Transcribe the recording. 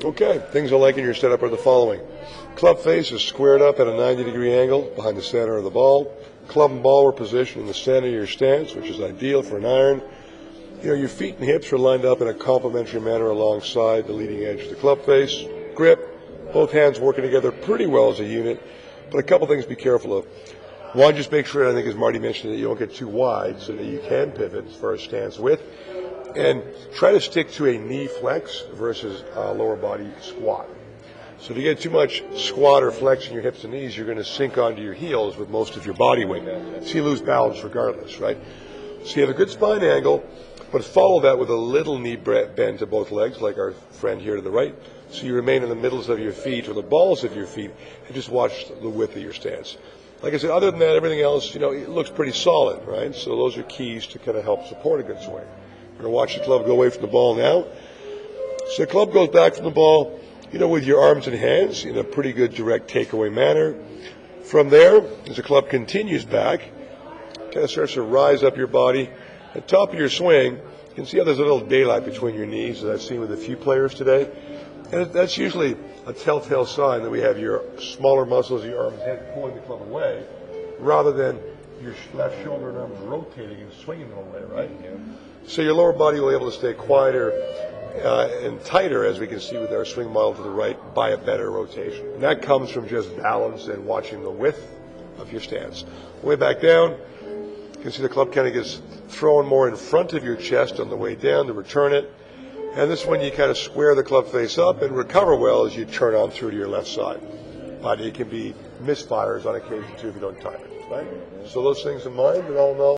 Okay, things I like in your setup are the following. Club face is squared up at a 90-degree angle behind the center of the ball. Club and ball are positioned in the center of your stance, which is ideal for an iron. Your feet and hips are lined up in a complementary manner alongside the leading edge of the club face. Grip, both hands working together pretty well as a unit, but a couple things to be careful of. One, just make sure, I think as Marty mentioned, that you don't get too wide so that you can pivot as far as stance width. And try to stick to a knee flex versus a lower body squat. So if you get too much squat or flex in your hips and knees, you're going to sink onto your heels with most of your body weight. So you lose balance regardless, right? So you have a good spine angle, but follow that with a little knee bend to both legs, like our friend here to the right. So you remain in the middles of your feet or the balls of your feet and just watch the width of your stance. Like I said, other than that, everything else, it looks pretty solid, right? So those are keys to kind of help support a good swing. We're going to watch the club go away from the ball now. So the club goes back from the ball, with your arms and hands in a pretty good direct takeaway manner. From there, as the club continues back, kind of starts to rise up your body. At the top of your swing, you can see how there's a little daylight between your knees, as I've seen with a few players today. And that's usually a telltale sign that we have your smaller muscles of your arms and hands pulling the club away, rather than your left shoulder and arms rotating and swinging the whole way, right? Yeah. So your lower body will be able to stay quieter and tighter, as we can see with our swing model to the right, by a better rotation. And that comes from just balance and watching the width of your stance. Way back down, you can see the club kind of gets thrown more in front of your chest on the way down to return it. And this one you kind of square the club face up and recover well as you turn on through to your left side. But it can be misfires on occasion too if you don't time it, right? So those things in mind, and all in all,